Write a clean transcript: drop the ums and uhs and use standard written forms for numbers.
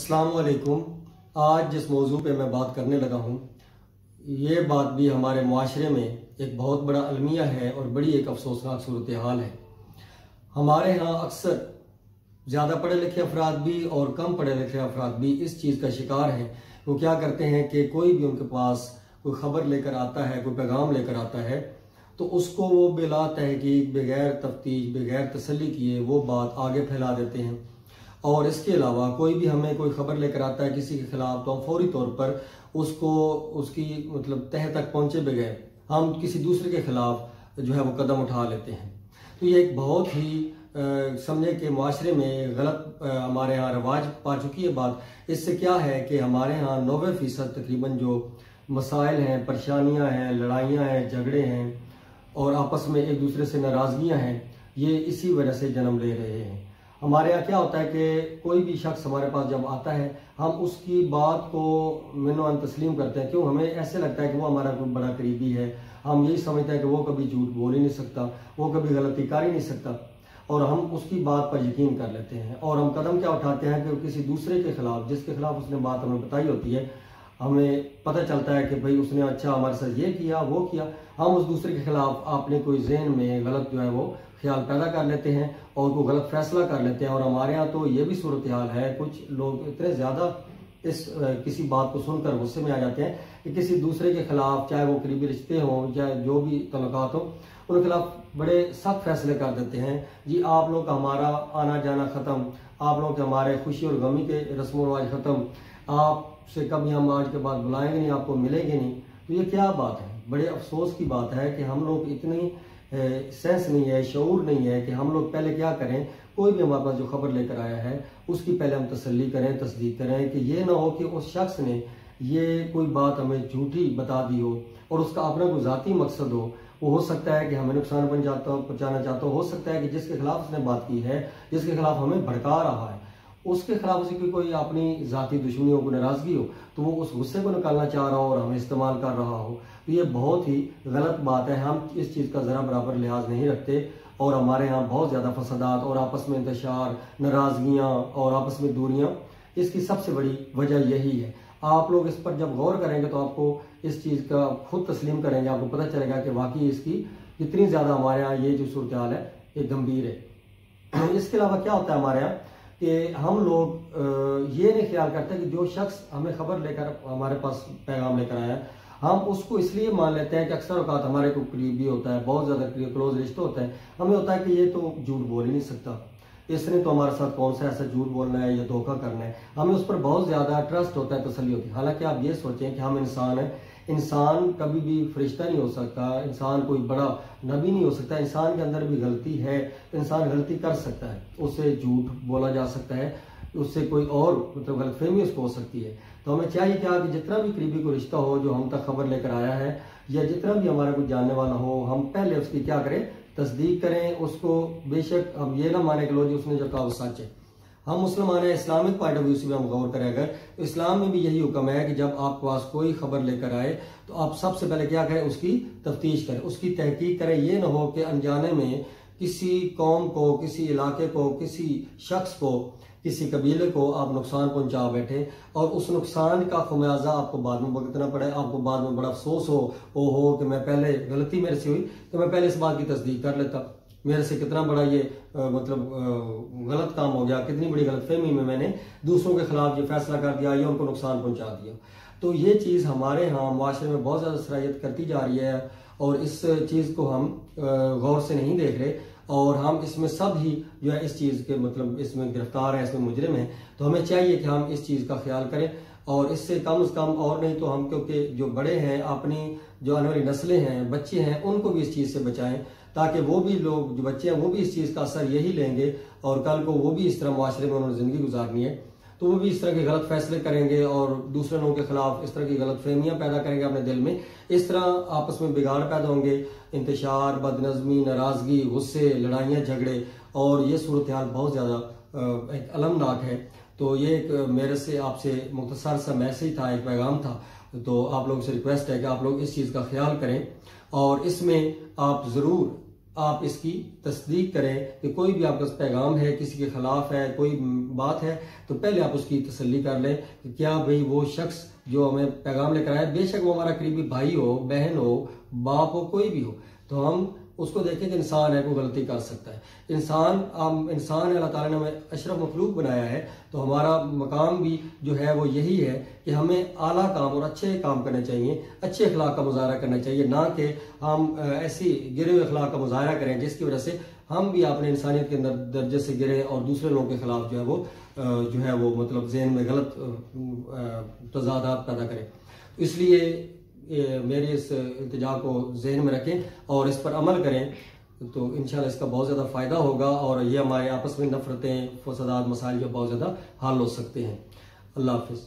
अस्सलाम वालेकुम। आज जिस मौजू पे मैं बात करने लगा हूँ, ये बात भी हमारे मुआशरे में एक बहुत बड़ा अलमिया है और बड़ी एक अफसोसनाक सूरत हाल है। हमारे यहाँ अक्सर ज़्यादा पढ़े लिखे अफराद भी और कम पढ़े लिखे अफराद भी इस चीज़ का शिकार हैं। वो क्या करते हैं कि कोई भी उनके पास कोई ख़बर लेकर आता है, कोई पैगाम लेकर आता है, तो उसको वो बिला तहकीक, बगैर तफ्तीश, बगैर तसल्ली किए वो बात आगे फैला देते हैं। और इसके अलावा कोई भी हमें कोई खबर लेकर आता है किसी के खिलाफ, तो हम फौरी तौर पर उसको उसकी तह तक पहुंचे बगैर हम किसी दूसरे के खिलाफ जो है वो कदम उठा लेते हैं। तो ये एक बहुत ही समझे कि माशरे में गलत हमारे यहाँ रवाज पा चुकी है बात। इससे क्या है कि हमारे यहाँ 90% तकरीबन जो मसाइल हैं, परेशानियाँ हैं, लड़ाइयाँ हैं, झगड़े हैं और आपस में एक दूसरे से नाराज़गियाँ हैं, ये इसी वजह से जन्म ले रहे हैं। हमारे यहाँ क्या होता है कि कोई भी शख्स हमारे पास जब आता है, हम उसकी बात को मिनो तस्लीम करते हैं। क्यों? हमें ऐसे लगता है कि वो हमारा कोई बड़ा करीबी है। हम यही समझते हैं कि वो कभी झूठ बोल ही नहीं सकता, वो कभी गलती कर ही नहीं सकता, और हम उसकी बात पर यकीन कर लेते हैं। और हम कदम क्या उठाते हैं कि किसी दूसरे के खिलाफ, जिसके खिलाफ उसने बात हमें बताई होती है, हमें पता चलता है कि भाई उसने अच्छा हमारे साथ ये किया, वो किया, हम उस दूसरे के खिलाफ अपने कोई ज़हन में गलत जो है वो ख्याल पैदा कर लेते हैं और वो गलत फैसला कर लेते हैं। और हमारे यहाँ तो ये भी सूरत हाल है, कुछ लोग इतने ज़्यादा इस किसी बात को सुनकर गुस्से में आ जाते हैं कि किसी दूसरे के खिलाफ, चाहे वो करीबी रिश्ते हों, चाहे जो भी तल्लुकात हों, उनके खिलाफ बड़े सख्त फैसले कर देते हैं। जी आप लोग का हमारा आना जाना ख़त्म, आप लोग के हमारे खुशी और गमी के रस्म रिवाज ख़त्म, आपसे कभी हम आज के बाद बुलाएंगे नहीं, आपको मिलेंगे नहीं। तो ये क्या बात है? बड़े अफसोस की बात है कि हम लोग इतनी सेंस नहीं है, शऊर नहीं है कि हम लोग पहले क्या करें, कोई भी हमारे पास जो खबर लेकर आया है उसकी पहले हम तसल्ली करें, तस्दीक करें, कि ये ना हो कि उस शख्स ने ये कोई बात हमें झूठी बता दी हो और उसका अपना कोई ज़ाती मकसद हो। वो हो सकता है कि हमें नुकसान पहुंचाना चाहता हो सकता है कि जिसके खिलाफ उसने बात की है, जिसके खिलाफ हमें भड़का रहा है, उसके खिलाफ उसी कोई अपनी ज़ाती दुश्मनी हो, कोई नाराज़गी हो, तो वो उस गुस्से को निकालना चाह रहा हो और हमें इस्तेमाल कर रहा हो। तो ये बहुत ही गलत बात है। हम इस चीज़ का ज़रा बराबर लिहाज नहीं रखते और हमारे यहाँ बहुत ज़्यादा फसादात और आपस में इंतशार, नाराज़गियाँ और आपस में दूरियाँ, इसकी सबसे बड़ी वजह यही है। आप लोग इस पर जब गौर करेंगे तो आपको इस चीज़ का खुद तस्लीम करेंगे, आपको पता चलेगा कि वाकई इसकी इतनी ज़्यादा हमारे यहाँ ये जो सूरत हाल है ये गंभीर है। इसके अलावा क्या होता है हमारे यहाँ कि हम लोग ये नहीं ख्याल करते कि जो शख्स हमें खबर लेकर हमारे पास पैगाम लेकर आया, हम उसको इसलिए मान लेते हैं कि अक्सर औकात हमारे को करीबी होता है, बहुत ज़्यादा क्लोज रिश्ता होता है, हमें होता है कि ये तो झूठ बोल ही नहीं सकता, इसने तो हमारे साथ कौन सा ऐसा झूठ बोलना है या धोखा करना है। हमें उस पर बहुत ज़्यादा ट्रस्ट होता है, तसल्ली होती है। हालांकि आप ये सोचें कि हम इंसान हैं, इंसान कभी भी फरिश्ता नहीं हो सकता, इंसान कोई बड़ा नबी नहीं हो सकता, इंसान के अंदर भी गलती है, इंसान गलती कर सकता है, उससे झूठ बोला जा सकता है, उससे कोई और गलतफहमी उसको हो सकती है। तो हमें चाहिए क्या कि जितना भी करीबी कोई रिश्ता हो जो हम तक खबर लेकर आया है या जितना भी हमारा कुछ जानने वाला हो, हम पहले उसकी क्या करें, तस्दीक करें उसको। बेशक हम ये ना माने कि लो जी उसने जो कहा वो सच है। हम मुसलमान हैं, इस्लामिक पॉइंट ऑफ व्यू से भी हम गौर करें अगर, तो इस्लाम में भी यही हुक्म है कि जब आपके पास कोई खबर लेकर आए तो आप सबसे पहले क्या करें, उसकी तफ्तीश करें, उसकी तहकीक करें। ये ना हो कि अनजाने में किसी कौम को, किसी इलाके को, किसी शख्स को, किसी कबीले को आप नुकसान पहुंचा बैठे और उस नुकसान का खमियाजा आपको बाद में भुगतना पड़े, आपको बाद में बड़ा अफसोस हो कि मैं पहले गलती मेरे से हुई तो मैं पहले इस बात की तस्दीक कर लेता, मेरे से कितना बड़ा ये गलत काम हो गया, कितनी बड़ी गलतफहमी में मैंने दूसरों के खिलाफ ये फैसला कर दिया या उनको नुकसान पहुंचा दिया। तो ये चीज़ हमारे यहाँ माशरे में बहुत ज़्यादा सराहियत करती जा रही है और इस चीज़ को हम गौर से नहीं देख रहे और हम इसमें सब ही जो है इस चीज़ के इसमें गिरफ्तार है, इसमें मुजरिम है। तो हमें चाहिए कि हम इस चीज़ का ख्याल करें और इससे कम से कम और नहीं तो हम, क्योंकि जो बड़े हैं, अपनी जो आने वाली नस्लें हैं, बच्चे हैं, उनको भी इस चीज़ से बचाएं ताकि वो भी लोग, जो बच्चे हैं, वो भी इस चीज़ का असर यही लेंगे और कल को वो भी इस तरह माशरे में उन्होंने ज़िंदगी गुजारनी है तो वो भी इस तरह के गलत फैसले करेंगे और दूसरे लोगों के खिलाफ इस तरह की गलत फहमियाँ पैदा करेंगे अपने दिल में। इस तरह आपस में बिगाड़ पैदा होंगे, इंतशार, बदनज़मी, नाराज़गी, गुस्से, लड़ाइयाँ, झगड़े, और ये सूरत हाल बहुत ज़्यादा एक अलमनाक है। तो ये एक मेरे से आपसे मुख्तसर सा मैसेज था, एक पैगाम था। तो आप लोगों से रिक्वेस्ट है कि आप लोग इस चीज़ का ख्याल करें और इसमें आप ज़रूर आप इसकी तस्दीक करें कि कोई भी आपका पैगाम है, किसी के खिलाफ है, कोई बात है, तो पहले आप उसकी तसल्ली कर लें कि क्या भाई वो शख्स जो हमें पैगाम लेकर आया, बेशक वो हमारा करीबी भाई हो, बहन हो, बाप हो, कोई भी हो, तो हम उसको देखें कि इंसान है, कोई गलती कर सकता है। इंसान है, अल्लाह ताला ने हमें अशरफ मखलूक बनाया है, तो हमारा मकाम भी जो है वो यही है कि हमें आला काम और अच्छे काम करने चाहिए, अच्छे अखलाक का मुजाहरा करना चाहिए, ना कि हम ऐसी गिरे हुए अखलाक का मुजाहरा करें जिसकी वजह से हम भी अपने इंसानियत के अंदर दर्जे से गिरे और दूसरे लोगों के खिलाफ जो है वो मतलब ज़हन में गलत तज़ादात पैदा करें। तो इसलिए मेरे इस इल्तिजा को जहन में रखें और इस पर अमल करें, तो इंशाल्लाह इसका बहुत ज़्यादा फ़ायदा होगा और ये हमारे आपस में नफरतें, फसादात, मसाइल जो बहुत ज़्यादा हल हो सकते हैं। अल्लाह हाफिज़।